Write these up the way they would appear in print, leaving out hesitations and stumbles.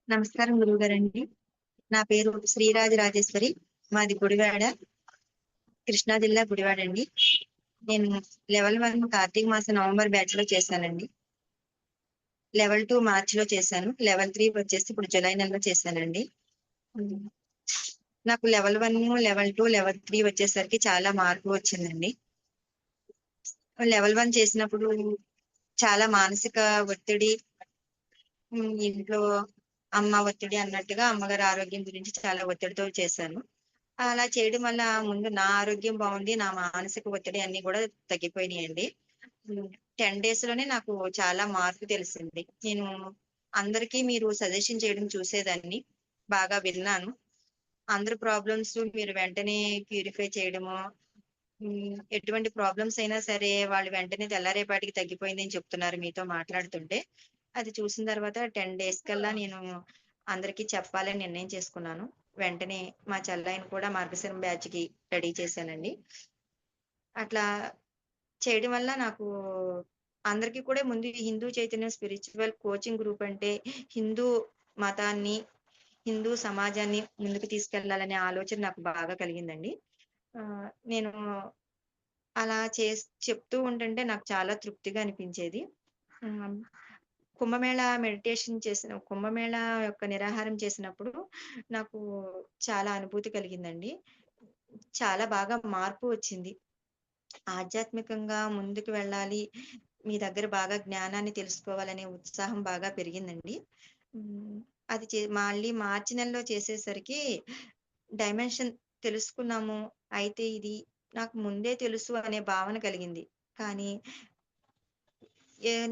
నమస్కారం గురువుగారండి. నా పేరు శ్రీరాజరాజేశ్వరి. మాది గుడివాడ, కృష్ణా జిల్లా గుడివాడ అండి. నేను లెవెల్ 1 కార్తీక మాసం నవంబర్ బ్యాచ్ లో చేశానండి. లెవెల్ 2 మార్చ్ లో చేశాను. లెవెల్ 3 వచ్చేసి ఇప్పుడు జూలై నెలలో చేశానండి. నాకు లెవెల్ 1, లెవెల్ 2, లెవెల్ 3 వచ్చేసరికి చాలా మార్పు వచ్చిందండి. లెవెల్ 1 చేసినప్పుడు చాలా మానసిక ఒత్తిడి, ఇంట్లో అమ్మ ఒత్తిడి అన్నట్టుగా అమ్మగారి ఆరోగ్యం గురించి చాలా ఒత్తిడితో చేశాను. అలా చేయడం వల్ల ముందు నా ఆరోగ్యం బాగుంది, నా మానసిక ఒత్తిడి అన్ని కూడా తగ్గిపోయినాయండి. 10 డేస్ లోనే నాకు చాలా మార్పు తెలిసింది. నేను అందరికీ మీరు సజెషన్ చేయడం చూసేదాన్ని, బాగా విన్నాను. అందరి ప్రాబ్లమ్స్ మీరు వెంటనే ప్యూరిఫై చేయడము, ఎటువంటి ప్రాబ్లమ్స్ అయినా సరే వాళ్ళు వెంటనే తెల్లారేపాటికి తగ్గిపోయింది అని చెప్తున్నారు మీతో మాట్లాడుతుంటే. అది చూసిన తర్వాత 10 డేస్ కల్లా నేను అందరికీ చెప్పాలని నిర్ణయం చేసుకున్నాను. వెంటనే మా చెల్లాయిని కూడా మార్గశిరం బ్యాచ్ కి రెడీ చేశానండి. అట్లా చేయడం వల్ల నాకు అందరికీ కూడా ముందు హిందూ చైతన్యం స్పిరిచువల్ కోచింగ్ గ్రూప్ అంటే హిందూ మతాన్ని, హిందూ సమాజాన్ని ముందుకు తీసుకెళ్లాలనే ఆలోచన నాకు బాగా కలిగిందండి. నేను అలా చెప్తూ ఉంటుంటే నాకు చాలా తృప్తిగా అనిపించేది. కుంభమేళ యొక్క నిరాహారం చేసినప్పుడు నాకు చాలా అనుభూతి కలిగిందండి. చాలా బాగా మార్పు వచ్చింది. ఆధ్యాత్మికంగా ముందుకు వెళ్ళాలి, మీ దగ్గర బాగా జ్ఞానాన్ని తెలుసుకోవాలనే ఉత్సాహం బాగా పెరిగిందండి. అది మళ్ళీ మార్చి నెలలో చేసేసరికి డైమెన్షన్ తెలుసుకున్నాము. అయితే ఇది నాకు ముందే తెలుసు అనే భావన కలిగింది. కానీ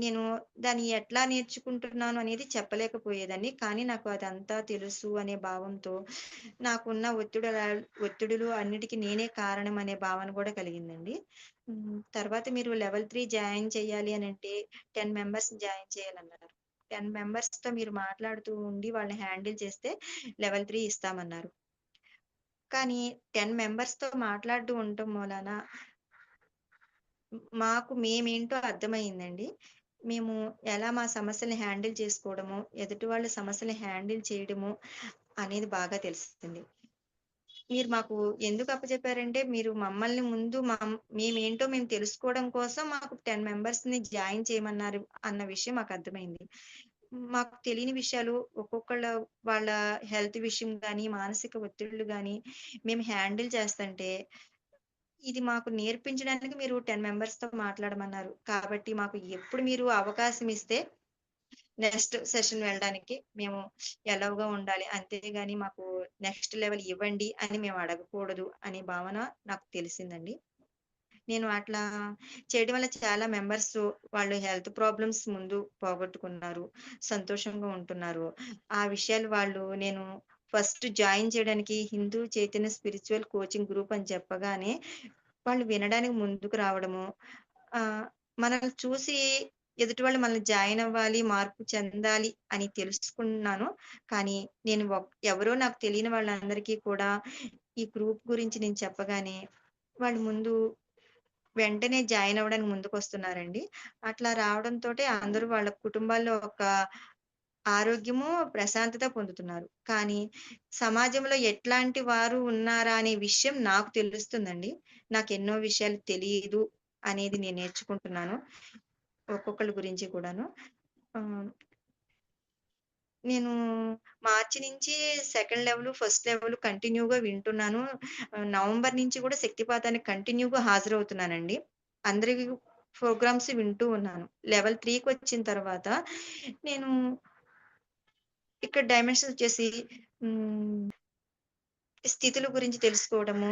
నేను దాన్ని ఎట్లా నేర్చుకుంటున్నాను అనేది చెప్పలేకపోయేదాన్ని. కానీ నాకు అదంతా తెలుసు అనే భావంతో నాకున్న ఒత్తిడులు అన్నిటికీ నేనే కారణం అనే భావన కూడా కలిగిందండి. తర్వాత మీరు లెవెల్ 3 జాయిన్ చేయాలి అని అంటే 10 మెంబర్స్ జాయిన్ చేయాలన్నారు. 10 మెంబర్స్ తో మీరు మాట్లాడుతూ ఉండి వాళ్ళని హ్యాండిల్ చేస్తే లెవెల్ 3 ఇస్తామన్నారు. కానీ 10 మెంబర్స్ తో మాట్లాడుతూ ఉండటం మూలాన మాకు మేమేంటో అర్థమైందండి. మేము ఎలా మా సమస్యల్ని హ్యాండిల్ చేసుకోవడము, ఎదుటి వాళ్ళ సమస్యల్ని హ్యాండిల్ చేయడము అనేది బాగా తెలిసింది. మీరు మాకు ఎందుకు అప్పచెప్పారంటే, మీరు మమ్మల్ని ముందు మేమేంటో మేము తెలుసుకోవడం కోసం మాకు 10 మెంబర్స్ ని జాయిన్ చేయమన్నారు అన్న విషయం మాకు అర్థమైంది. మాకు తెలియని విషయాలు వాళ్ళ హెల్త్ విషయం గానీ, మానసిక ఒత్తిడులు గానీ మేము హ్యాండిల్ చేస్తంటే ఇది మాకు నేర్పించడానికి మీరు 10 మెంబర్స్ తో మాట్లాడమన్నారు. కాబట్టి మాకు ఎప్పుడు మీరు అవకాశం ఇస్తే నెక్స్ట్ సెషన్ వెళ్ళడానికి మేము ఎలవుగా ఉండాలి. అంతేగాని మాకు నెక్స్ట్ లెవెల్ ఇవ్వండి అని మేము అడగకూడదు అనే భావన నాకు తెలిసిందండి. నేను అట్లా చేయడం వల్ల చాలా మెంబర్స్ వాళ్ళు హెల్త్ ప్రాబ్లమ్స్ ముందు పోగొట్టుకున్నారు, సంతోషంగా ఉంటున్నారు. ఆ విషయాలు నేను ఫస్ట్ జాయిన్ చేయడానికి Hindu Chaitanya spiritual coaching group అని చెప్పగానే వాళ్ళు వినడానికి ముందుకు రావడము, మనల్ని చూసి ఎదుటి వాళ్ళు మనల్ని జాయిన్ అవ్వాలి, మార్పు చెందాలి అని తెలుసుకున్నాను. కానీ నేను ఎవరో నాకు తెలియని వాళ్ళందరికీ కూడా ఈ గ్రూప్ గురించి నేను చెప్పగానే వాళ్ళు వెంటనే జాయిన్ అవ్వడానికి ముందుకొస్తున్నారండి. అట్లా రావడంతోటే అందరూ వాళ్ళ కుటుంబాల్లో ఒక ఆరోగ్యము, ప్రశాంతత పొందుతున్నారు. కానీ సమాజంలో ఎట్లాంటి వారు ఉన్నారా అనే విషయం నాకు తెలుస్తుందండి. నాకెన్నో విషయాలు తెలీదు అనేది నేను నేర్చుకుంటున్నాను, ఒక్కొక్కళ్ళ గురించి కూడాను. నేను మార్చి నుంచి సెకండ్ లెవెల్, ఫస్ట్ లెవెల్ కంటిన్యూగా వింటున్నాను. నవంబర్ నుంచి కూడా శక్తిపాతానికి కంటిన్యూగా హాజరవుతున్నానండి. అందరి ప్రోగ్రామ్స్ వింటూ ఉన్నాను. లెవెల్ 3కి వచ్చిన తర్వాత నేను ఇక్కడ డైమెన్షన్స్ వచ్చేసి స్థితుల గురించి తెలుసుకోవడము,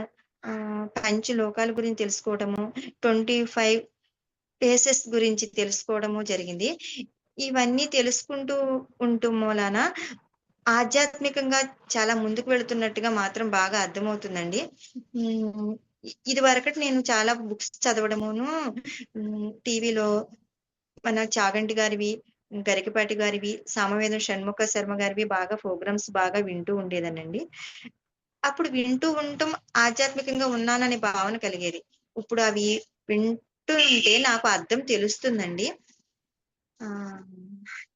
పంచలోకాల గురించి తెలుసుకోవడము, 25 ఫేసెస్ గురించి తెలుసుకోవడము జరిగింది. ఇవన్నీ తెలుసుకుంటూ ఉండటం మూలాన ఆధ్యాత్మికంగా చాలా ముందుకు వెళుతున్నట్టుగా మాత్రం బాగా అర్థమవుతుందండి. ఇది వరకటి నేను చాలా బుక్స్ చదవడమును, టీవీలో మన చాగంటి గారివి, గరికపాటి గారివి, సామవేదం షణ్ముఖ శర్మ గారివి బాగా ప్రోగ్రామ్స్ బాగా వింటూ ఉండేదానండి. అప్పుడు వింటూ ఉండటం ఆధ్యాత్మికంగా ఉన్నాననే భావన కలిగేది. ఇప్పుడు అవి వింటుంటే నాకు అర్థం తెలుస్తుందండి.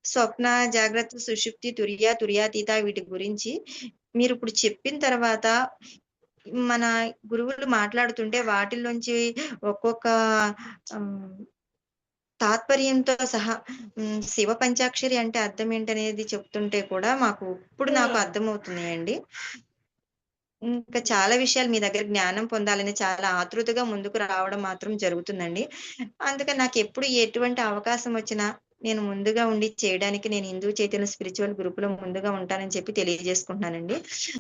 స్వప్న, జాగ్రత్త, సుషుప్తి, తురియ, తురియాతీత వీటి గురించి మీరిప్పుడు చెప్పిన తర్వాత మన గురువులు మాట్లాడుతుంటే వాటిల్లోంచి ఒక్కొక్క ఆహ్, తాత్పర్యంతో సహా శివ పంచాక్షరి అంటే అర్థం ఏంటనేది చెప్తుంటే కూడా ఇప్పుడు నాకు అర్థమవుతున్నాయండి. ఇంకా చాలా విషయాలు మీ దగ్గర జ్ఞానం పొందాలని చాలా ఆతృతగా ముందుకు రావడం మాత్రం జరుగుతుందండి. అందుకని నాకెప్పుడు ఎటువంటి అవకాశం వచ్చినా నేను ముందుగా ఉండి చేయడానికి నేను హిందూ చైతన్య స్పిరిచ్యువల్ గ్రూప్‌లో ముందుగా ఉంటానని చెప్పి తెలియజేసుకుంటున్నానండి.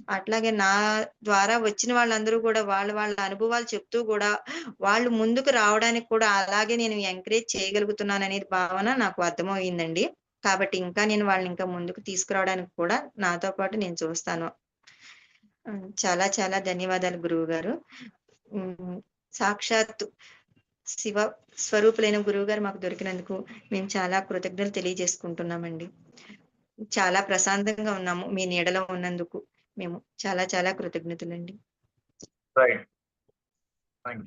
అట్లాగే నా ద్వారా వచ్చిన వాళ్ళందరూ కూడా వాళ్ళ వాళ్ళ అనుభవాలు చెప్తూ గూడా వాళ్ళు ముందుకు రావడానికి కూడా అలాగే నేను ఎంకరేజ్ చేయగలుగుతున్నాననేది భావన నాకు అర్థమయిందండి. కాబట్టి ఇంకా నేను వాళ్ళని ఇంకా ముందుకు తీసుకురావడానికి కూడా నాతో పాటు నేను చూస్తాను. చాలా చాలా ధన్యవాదాలు గురువుగారు. హ్మ్. సాక్షాత్తు శివ స్వరూపులైన గురువుగారు మాకు దొరికినందుకు మేము చాలా కృతజ్ఞతలు తెలియజేసుకుంటున్నామండి. చాలా ప్రశాంతంగా ఉన్నాము. మీ నీడలో ఉన్నందుకు మేము చాలా చాలా కృతజ్ఞతలండి. రైట్. Thank you.